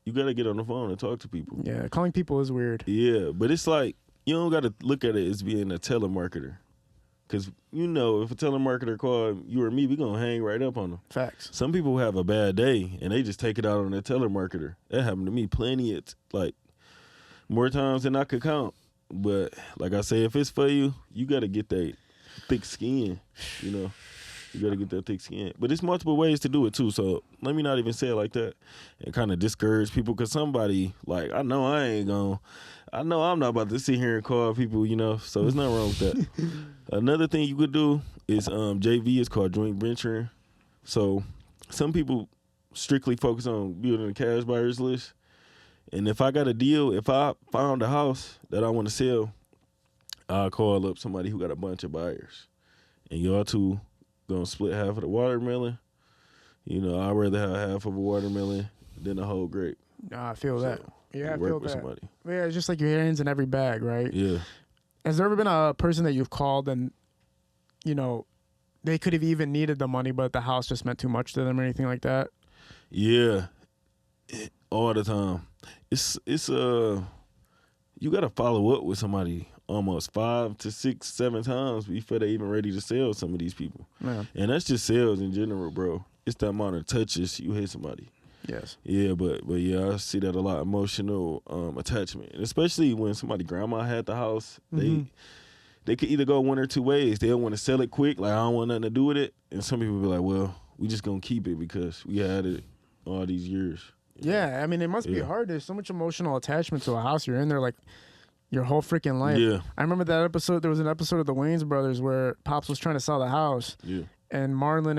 You got to get on the phone and talk to people. Yeah, calling people is weird. Yeah, but it's like, you don't got to look at it as being a telemarketer. Because, if a telemarketer called you or me, we going to hang right up on them. Facts. Some people have a bad day, and they just take it out on their telemarketer. That happened to me plenty more times than I could count. But like I say, if it's for you, you got to get that thick skin, You got to get that thick skin. But there's multiple ways to do it, too. So let me not even say it like that and kind of discourage people. Because somebody, I know I'm not about to sit here and call people, So there's nothing wrong with that. Another thing you could do is JV is called joint venturing. So some people strictly focus on building a cash buyers list. And if I got a deal, if I found a house that I want to sell, I'll call up somebody who got a bunch of buyers. And y'all two gonna split half of the watermelon. I'd rather have half of a watermelon than a whole grape. I feel that. Yeah, I feel that. Somebody. Yeah, it's just like your hands in every bag, right? Yeah. Has there ever been a person that you've called and, they could have even needed the money, but the house just meant too much to them or anything like that? Yeah. All the time. It's you got to follow up with somebody almost 5 to 6, 7 times before they even ready to sell some of these people. Yeah. And that's just sales in general, bro. It's the amount of touches you hit somebody. Yes. Yeah, but yeah, I see that a lot, emotional attachment, and especially when somebody grandma had the house. They could either go one or two ways. They'll want to sell it quick, like I don't want nothing to do with it, and some people be like, well, we just gonna keep it because we had it all these years. Yeah, I mean, it must be hard. There's so much emotional attachment to a house. You're in there like your whole freaking life. Yeah. I remember that episode. There was an episode of the Wayans Brothers where Pops was trying to sell the house. Yeah. And Marlon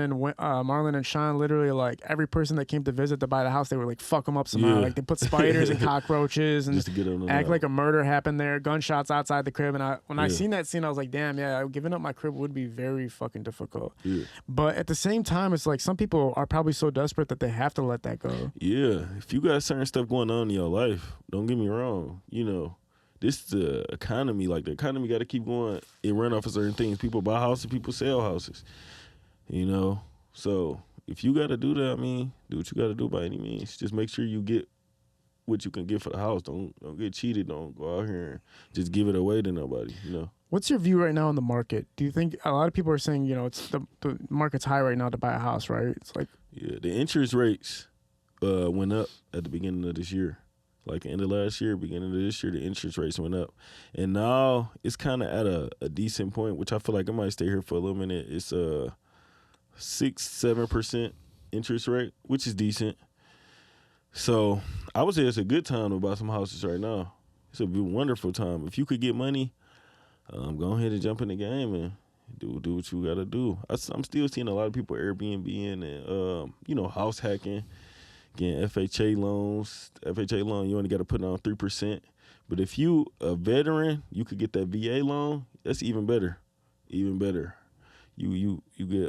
and Sean literally, like, every person that came to visit to buy the house, they were like, fuck them up somehow. Yeah. Like, they put spiders and cockroaches and Just to get on act like a murder happened there, gunshots outside the crib. And when I Yeah. seen that scene, I was like, damn, yeah, giving up my crib would be very fucking difficult. Yeah. But at the same time, it's like some people are probably so desperate that they have to let that go. Yeah. If you got certain stuff going on in your life, don't get me wrong, you know, this is the economy. Like, the economy got to keep going. It run off of certain things. People buy houses, people sell houses. You know, so if you got to do that, I mean, do what you got to do by any means. Just make sure you get what you can get for the house. Don't get cheated. Don't go out here and just give it away to nobody, you know. What's your view right now on the market? Do you think a lot of people are saying, you know, it's the market's high right now to buy a house, right? It's like, yeah, the interest rates went up at the beginning of this year. Like end of last year, beginning of this year, the interest rates went up. And now it's kind of at a decent point, which I feel like I might stay here for a little minute. It's 6-7% interest rate, which is decent. So I would say it's a good time to buy some houses right now. It's a wonderful time. If you could get money, go ahead and jump in the game and do what you got to do. I'm still seeing a lot of people Airbnb and you know, house hacking, getting FHA loans. FHA loan, you only got to put on 3%. But if you a veteran, you could get that VA loan. That's even better. Even better. You get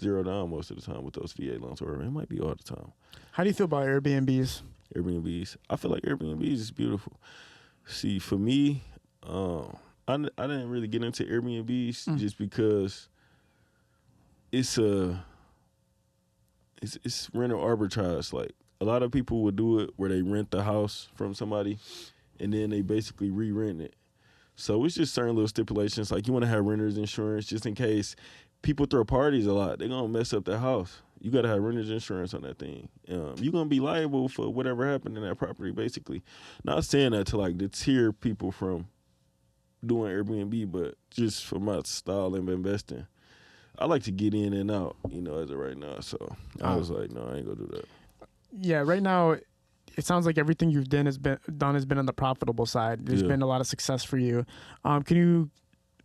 0 down most of the time with those VA loans, or it might be all the time. how do you feel about Airbnbs? Airbnbs. I feel like Airbnbs is beautiful. See, for me, I didn't really get into Airbnbs just because it's rental arbitrage. Like, a lot of people would do it where they rent the house from somebody and then they basically re-rent it. So it's just certain little stipulations. Like, you want to have renter's insurance just in case people throw parties a lot. They're going to mess up that house. You got to have renter's insurance on that thing. You're going to be liable for whatever happened in that property, basically. Not saying that to, like, deter people from doing Airbnb, but just for my style of investing. I like to get in and out, you know, as of right now. So I was like, no, I ain't going to do that. Yeah, right now, it sounds like everything you've done has been on the profitable side. There's been a lot of success for you. Can you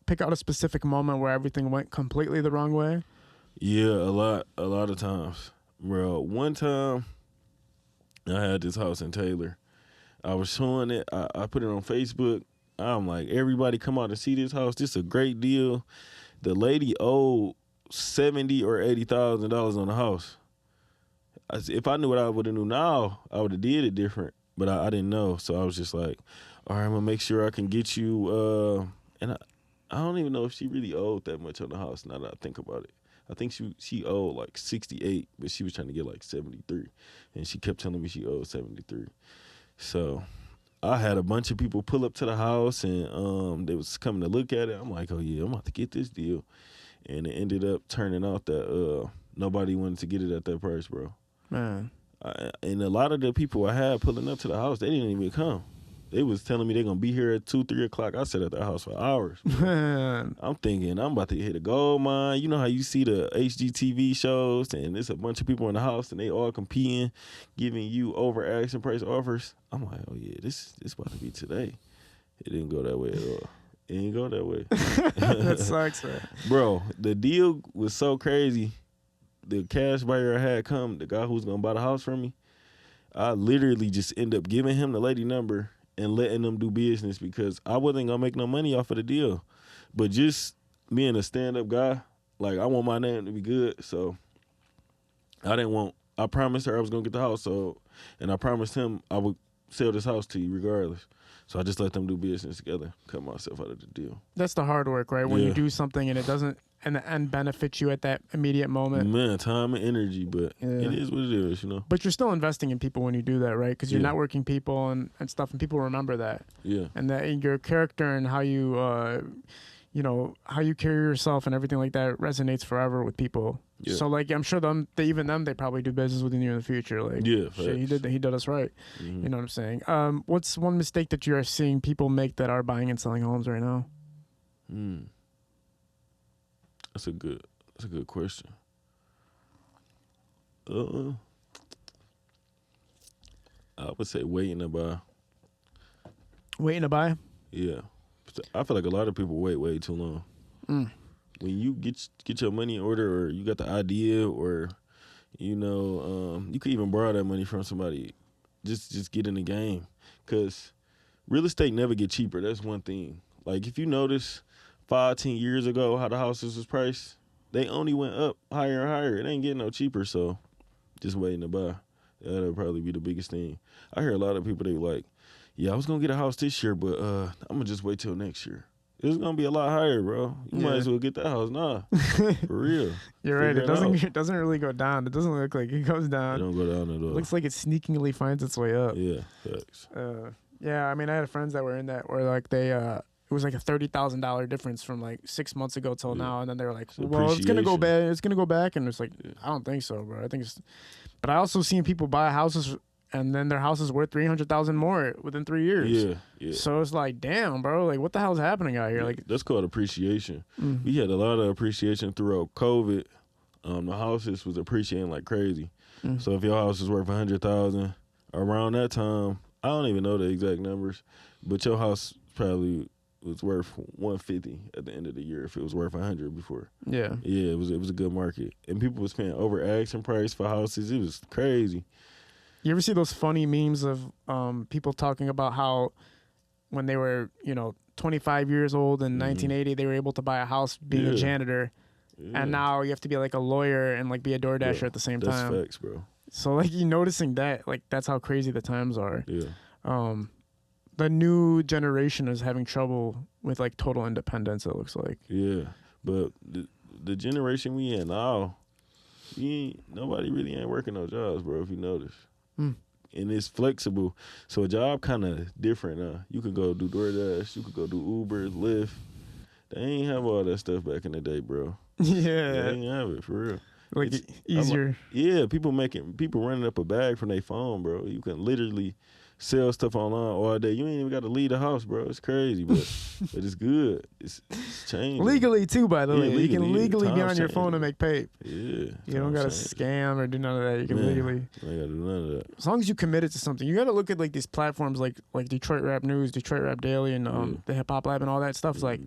pick out a specific moment where everything went completely the wrong way? Yeah, a lot of times. Bro, one time I had this house in Taylor. I was showing it. I put it on Facebook. I'm like, everybody come out and see this house. This is a great deal. The lady owed $70,000 or $80,000 on the house. If I knew what I would have knew now, I would have did it different. But I didn't know, so I was just like, all right, I'm gonna make sure I can get you. And I don't even know if she really owed that much on the house. Now that I think about it, I think she owed like 68, but she was trying to get like 73, and she kept telling me she owed 73. So I had a bunch of people pull up to the house, and they was coming to look at it. I'm like, oh yeah, I'm about to get this deal, and it ended up turning out that nobody wanted to get it at that price, bro. Man. And a lot of the people I had pulling up to the house, they didn't even come. They was telling me they're going to be here at 2, 3 o'clock. I sat at that house for hours. Man. I'm thinking I'm about to hit a gold mine. You know how you see the HGTV shows and there's a bunch of people in the house and they all competing, giving you over asking price offers. I'm like, oh yeah, this about to be today. It didn't go that way at all. It didn't go that way. That sucks, man. Bro, the deal was so crazy. The cash buyer I had come, the guy who was going to buy the house from me, I literally just end up giving him the lady number and letting them do business because I wasn't going to make no money off of the deal. But just being a stand-up guy, like, I want my name to be good. So I promised her I was going to get the house. And I promised him I would sell this house to you regardless. So I just let them do business together, cut myself out of the deal. That's the hard work, right? When you do something and it doesn't and the end benefits you at that immediate moment. Man, time and energy, but it is what it is, you know. But you're still investing in people when you do that, right? Because you're Yeah. networking people and stuff, and people remember that. Yeah. And that your character and how you, how you carry yourself and everything like that resonates forever with people. Yeah. So like, I'm sure they probably do business with you in the future. Like, Yeah, shit, he did us right. Mhm. You know what I'm saying? What's one mistake that you are seeing people make that are buying and selling homes right now? That's a good question. I would say waiting to buy. Waiting to buy? Yeah. I feel like a lot of people wait way too long. When you get your money in order, or you got the idea, or you could even borrow that money from somebody. Just get in the game, cause real estate never get cheaper. That's one thing. Like if you notice, 5-10 years ago how the houses was priced, they only went up higher and higher. It ain't getting no cheaper. So just waiting to buy. That'll probably be the biggest thing. I hear a lot of people, they like, yeah, I was gonna get a house this year, but I'm gonna just wait till next year. It's gonna be a lot higher, bro. You might as well get that house now. For real. You're right. It doesn't really go down. It doesn't look like it goes down. It don't go down at all. It looks like it sneakingly finds its way up. Yeah, facts. Yeah, I mean, I had friends that were in that where like they it was like a $30,000 difference from like 6 months ago till now, and then they were like, well, it's gonna go back. It's gonna go back, and it's like, I don't think so, bro. I think it's. But I also seen people buy houses, and then their house is worth $300,000 more within 3 years. Yeah. So it's like, damn, bro, like what the hell's happening out here? Yeah, Like that's called appreciation. We had a lot of appreciation throughout COVID. The houses was appreciating like crazy. So if your house is worth $100,000 around that time, I don't even know the exact numbers, but your house probably was worth $150 at the end of the year if it was worth $100 before. Yeah, it was a good market, and people was paying over asking price for houses. It was crazy. You ever see those funny memes of people talking about how when they were 25 years old in 1980 they were able to buy a house being a janitor, and now you have to be like a lawyer and like be a DoorDasher at the same time. That's facts, bro. So like you noticing that, like that's how crazy the times are. Yeah. The new generation is having trouble with like total independence, it looks like. Yeah, but the generation we in now, nobody really ain't working no jobs, bro, if you notice. And it's flexible. So a job kind of different now. You could go do DoorDash, you could go do Uber, Lyft. They ain't have all that stuff back in the day, bro. Yeah. They ain't have it, for real. Like easier. People running up a bag from their phone, bro. You can literally sell stuff online all day. You ain't even got to leave the house, bro. It's crazy, but it's good. It's changing. Legally too, by the way. Legally, you can legally be on your phone changing. and make pay. Yeah. You don't gotta scam or do none of that. You can legally. I ain't gotta do none of that. As long as you committed to something, you gotta look at like these platforms like Detroit Rap News, Detroit Rap Daily, and the Hip Hop Lab and all that stuff. It's like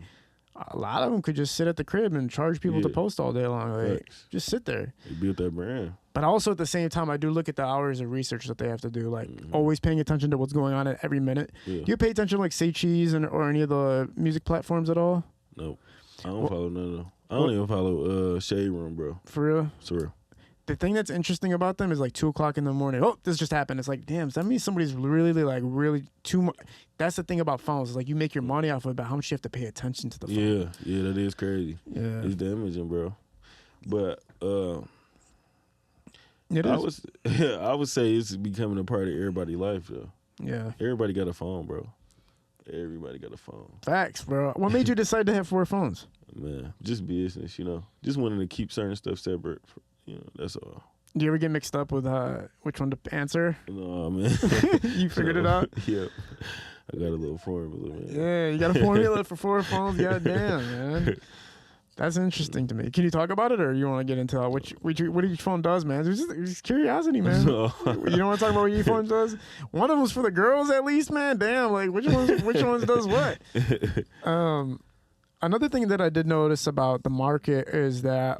a lot of them could just sit at the crib and charge people to post all day long. Like, just sit there. They built that brand. But also at the same time, I do look at the hours of research that they have to do, like always paying attention to what's going on at every minute. Yeah. Do you pay attention to like Say Cheese or any of the music platforms at all? No, I don't follow none of them. I don't even follow Shade Room, bro. For real? For real. The thing that's interesting about them is like 2:00 in the morning. Oh, this just happened. It's like, damn, does that mean somebody's really too much? That's the thing about phones. It's like you make your money off of it, but how much you have to pay attention to the phone. Yeah, that is crazy. Yeah. It's damaging, bro. But it is. I would say it's becoming a part of everybody's life, though. Yeah. Everybody got a phone, bro. Everybody got a phone. Facts, bro. What made you decide to have 4 phones? Man, just business, Just wanting to keep certain stuff separate. That's all. Do you ever get mixed up with which one to answer? No, man. You figured it out? Yeah. I got a little formula, man. Yeah, you got a formula for 4 phones? Goddamn, man. That's interesting to me. Can you talk about it, or you want to get into what each phone does, man? It's just curiosity, man. No. You don't want to talk about what each phone does? One of them's for the girls, at least, man. Damn, like which ones does what? Another thing that I did notice about the market is that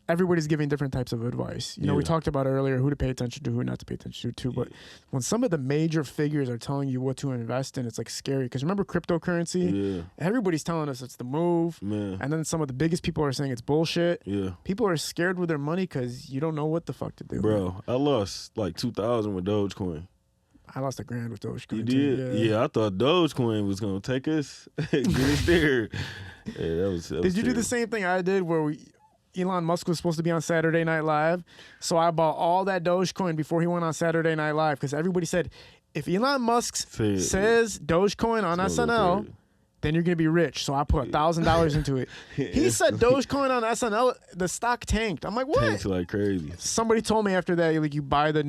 everybody's giving different types of advice. We talked about earlier who to pay attention to, who not to pay attention to. But when some of the major figures are telling you what to invest in, it's like scary. Because remember cryptocurrency? Yeah. Everybody's telling us it's the move. Man. And then some of the biggest people are saying it's bullshit. Yeah. People are scared with their money because you don't know what the fuck to do. Bro, I lost like 2,000 with Dogecoin. I lost $1,000 with Dogecoin. You too, did? Yeah, I thought Dogecoin was gonna take us, get us there. Yeah, that was Did you do the same thing I did where Elon Musk was supposed to be on Saturday Night Live? So I bought all that Dogecoin before he went on Saturday Night Live because everybody said, if Elon Musk says Dogecoin on SNL, then you're going to be rich. So I put $1,000 into it. He said Dogecoin on SNL, the stock tanked. I'm like, what? Tanked like crazy. Somebody told me after that, like, you buy the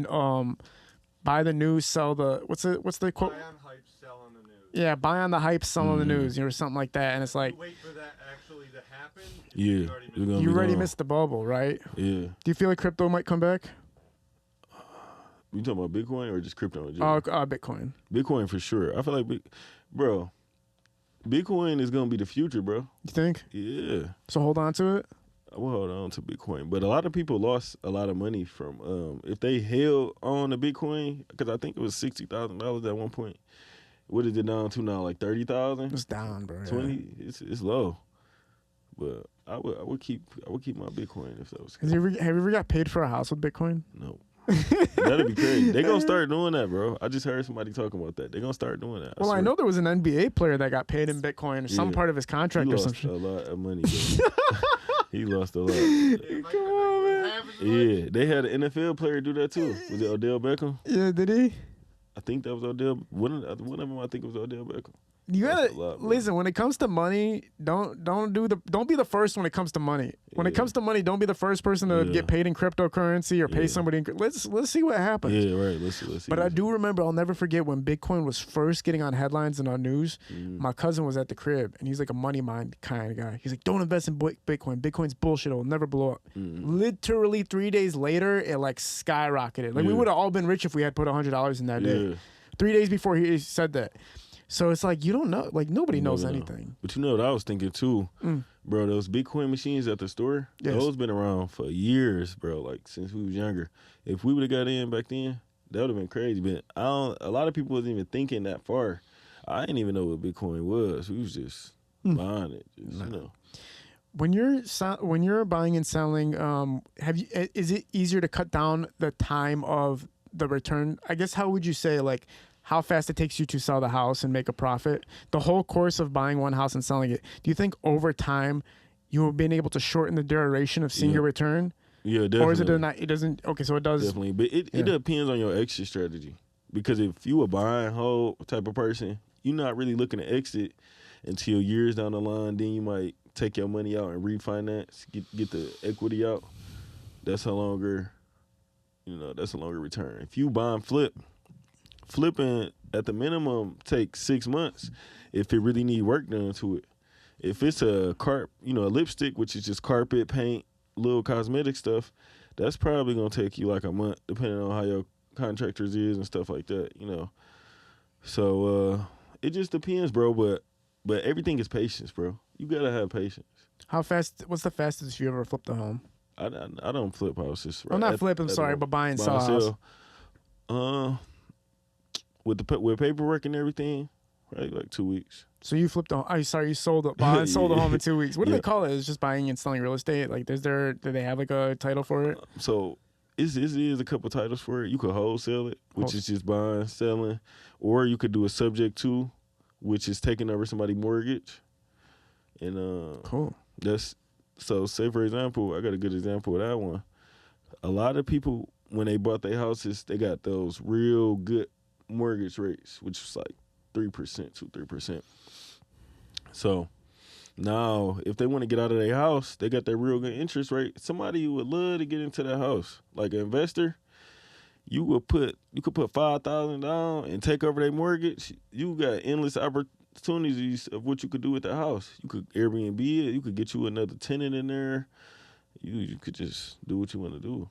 news, sell the, what's the quote? Buy on hype, sell on the news. Yeah, buy on the hype, sell on the news, or something like that. And it's like, You wait for that actually to happen. Yeah. you already missed the bubble, right? Yeah. Do you feel like crypto might come back? You talking about Bitcoin or just crypto? Bitcoin. Bitcoin for sure. I feel like, bro, Bitcoin is gonna be the future, bro. You think? Yeah. So hold on to it? I will hold on to Bitcoin. But a lot of people lost a lot of money from, if they held on to Bitcoin, because I think it was $60,000 at one point. What is it down to now? Like 30,000? It's down, bro. 20? Yeah. It's low. But I would keep my Bitcoin if that was. Have you ever got paid for a house with Bitcoin? No. That'd be crazy. They gonna start doing that, bro. I just heard somebody talking about that. They gonna start doing that. Well, I know there was an NBA player that got paid in Bitcoin or some part of his contract or something. He lost a lot of money. He lost a lot. Come on, man. Yeah, they had an NFL player do that too. Was it Odell Beckham? Yeah, did he? I think that was Odell. One of them, I think it was Odell Beckham. You gotta listen. When it comes to money, don't be the first when it comes to money. When it comes to money, don't be the first person to get paid in cryptocurrency or pay somebody. Let's see what happens. Yeah, right. Let's see. But I do remember. I'll never forget when Bitcoin was first getting on headlines and on news. My cousin was at the crib, and he's like a money mind kind of guy. He's like, "Don't invest in Bitcoin. Bitcoin's bullshit. It'll never blow up." Literally 3 days later, it like skyrocketed. Like we would have all been rich if we had put $100 in that day. 3 days before he said that. So it's like, you don't know, like nobody knows anything. But you know what I was thinking too, bro, those Bitcoin machines at the store, those been around for years, bro, like since we was younger. If we would have got in back then, that would have been crazy. But a lot of people wasn't even thinking that far. I didn't even know what Bitcoin was. We was just buying it, you know. When you're buying and selling, is it easier to cut down the time of the return? I guess, how would you say, like, how fast it takes you to sell the house and make a profit? The whole course of buying one house and selling it. Do you think over time you have been able to shorten the duration of seeing your return? Yeah, definitely. Or is it not? It doesn't. Okay, so it does. Definitely, but it depends on your exit strategy. Because if you a buy and hold type of person, you're not really looking to exit until years down the line. Then you might take your money out and refinance, get the equity out. That's a longer return. If you buy and flip. Flipping at the minimum takes 6 months if it really need work done to it. If it's a lipstick, which is just carpet, paint, little cosmetic stuff, that's probably gonna take you like a month, depending on how your contractors is and stuff like that, you know. So it just depends, bro. But everything is patience, bro. You gotta have patience. How fast? What's the fastest you ever flipped a home? I don't flip houses. Right? Not flip. I'm sorry, but buy and sell a house. With paperwork and everything, right? Like 2 weeks. So you flipped you sold a home in 2 weeks. What do they call it? It's just buying and selling real estate. Like, do they have like a title for it? So is a couple titles for it. You could wholesale it, which is just buying, selling, or you could do a subject to, which is taking over somebody's mortgage. And cool. So say for example, I got a good example of that one. A lot of people, when they bought their houses, they got those real good mortgage rates, which was like 3%. So now if they want to get out of their house, they got that real good interest rate. Somebody who would love to get into that house, like an investor, you could put $5,000 down and take over their mortgage. You got endless opportunities of what you could do with the house. You could Airbnb it. You could get you another tenant in there. You could just do what you want to do.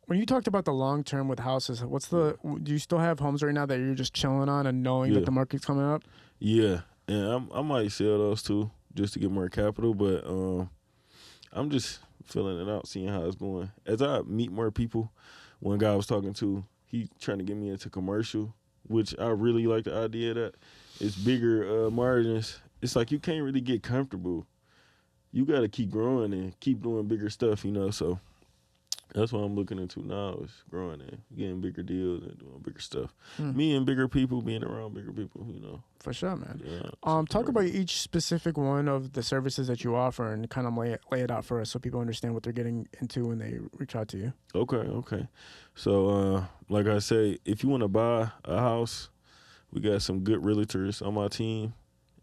When you talked about the long term with houses, do you still have homes right now that you're just chilling on and knowing that the market's coming up? Yeah, and I might sell those too just to get more capital, but I'm just filling it out, seeing how it's going. As I meet more people, one guy I was talking to, he trying to get me into commercial, which I really like the idea of that. It's bigger margins. It's like you can't really get comfortable. You got to keep growing and keep doing bigger stuff, you know, so That's what I'm looking into now is growing and getting bigger deals and doing bigger stuff. Mm. Me and bigger people, being around bigger people, For sure, man. Yeah. Talk about each specific one of the services that you offer and kind of lay it out for us so people understand what they're getting into when they reach out to you. Okay. So, like I say, if you want to buy a house, we got some good realtors on my team,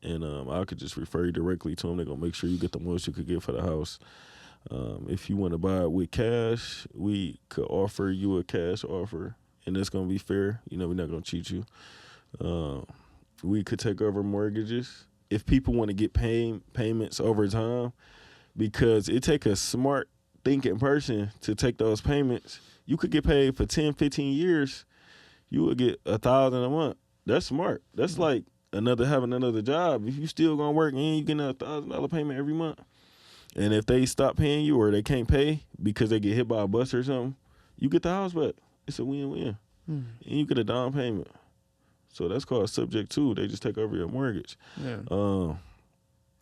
and I could just refer you directly to them. They're going to make sure you get the most you could get for the house. If you want to buy it with cash, we could offer you a cash offer, and it's going to be fair. We're not going to cheat you. We could take over mortgages. If people want to get payments over time, because it take a smart thinking person to take those payments, you could get paid for 10, 15 years. You would get $1,000 a month. That's smart. That's like having another job. If you still going to work and you getting a $1,000 payment every month, and if they stop paying you or they can't pay because they get hit by a bus or something, you get the house back. It's a win-win. And you get a down payment. So that's called subject to. They just take over your mortgage. Yeah.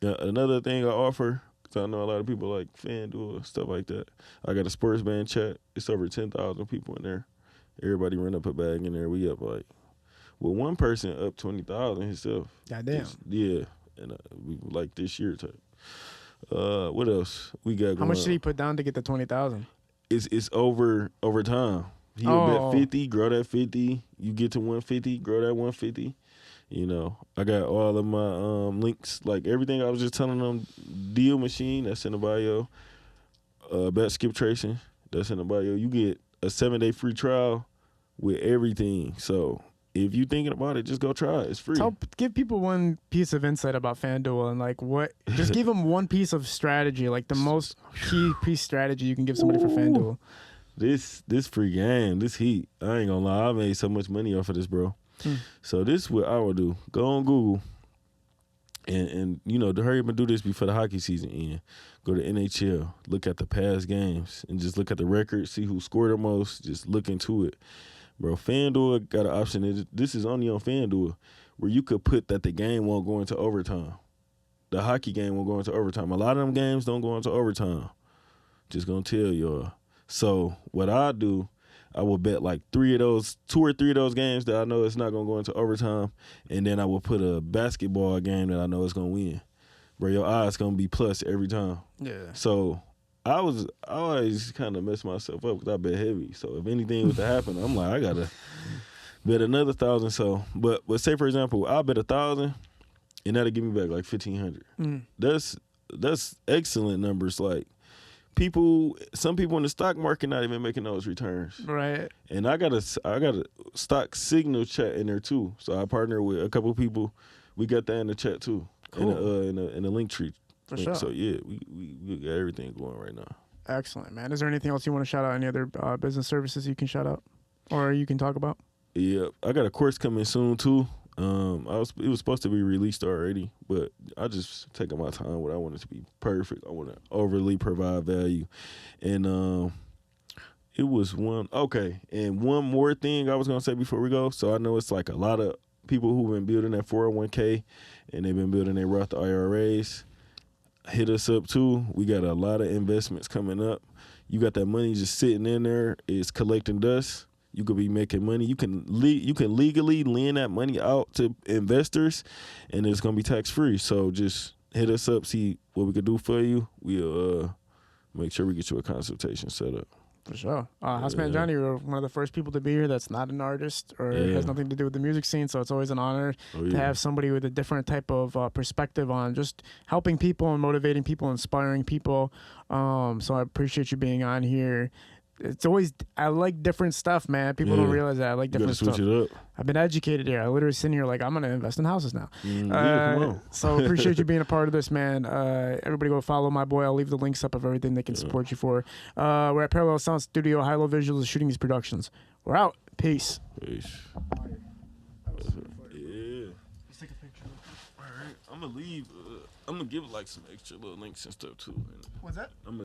Another thing I offer, because I know a lot of people like FanDuel and stuff like that, I got a sports band chat. It's over 10,000 people in there. Everybody run up a bag in there. We up one person up 20,000 himself. Goddamn. Yeah. And we like this year type. What else we got going? How much did he put down to get the 20,000? It's over time. He'll bet 50, grow that 50. You get to 150, grow that 150. I got all of my links, like everything I was just telling them. Deal Machine, that's in the bio. Bet Skip Tracing, that's in the bio. You get a 7-day free trial with everything. So if you thinking about it, just go try it. It's free. Give people one piece of insight about FanDuel and just give them one piece of strategy, like the most key piece strategy you can give somebody for FanDuel. This free game, this heat, I ain't gonna lie, I made so much money off of this, bro. So this is what I would do. Go on Google and to hurry up and do this before the hockey season ends. Go to NHL, look at the past games, and just look at the record, see who scored the most, just look into it. Bro, FanDuel got an option. This is only on FanDuel where you could put that the game won't go into overtime. The hockey game won't go into overtime. A lot of them games don't go into overtime. Just gonna tell y'all. So what I do, I will bet like 2 or 3 of those games that I know it's not gonna go into overtime, and then I will put a basketball game that I know it's gonna win. Bro, your odds gonna be plus every time. Yeah. So I always kind of mess myself up because I bet heavy. So if anything was to happen, I'm like, I gotta bet another 1,000. So, but say for example, I bet 1,000, and that'll give me back like 1,500. That's excellent numbers. Like some people in the stock market not even making those returns. Right. And I got a stock signal chat in there too. So I partner with a couple people. We got that in the chat too. Cool. In a link tree. For sure. So yeah, we got everything going right now. Excellent, man. Is there anything else you want to shout out? Any other business services you can shout out or you can talk about? Yeah, I got a course coming soon too. It was supposed to be released already, but I just taking my time with it. I want it to be perfect. I want to overly provide value. And it was and one more thing I was gonna say before we go. So I know it's like a lot of people who've been building that 401k and they've been building their Roth IRAs. Hit us up too. We got a lot of investments coming up. You got that money just sitting in there. It's collecting dust. You could be making money. You can legally lend that money out to investors, and it's gonna be tax free. So just hit us up, see what we could do for you. We'll make sure we get you a consultation set up. For sure. Houseman Jonny, you're one of the first people to be here that's not an artist or has nothing to do with the music scene, so it's always an honor to have somebody with a different type of perspective on just helping people and motivating people, inspiring people. So I appreciate you being on here. I like different stuff, man. People don't realize that. I like different stuff. Switch it up. I've been educated here. I literally sitting here like, I'm going to invest in houses now. Come on. So appreciate you being a part of this, man. Everybody go follow my boy. I'll leave the links up of everything they can support you for. We're at Parallel Sound Studio, High Low Visuals, shooting these productions. We're out. Peace. Peace. Yeah. Let's take a picture. All right. I'm going to leave. I'm going to give like some extra little links and stuff too. What's that?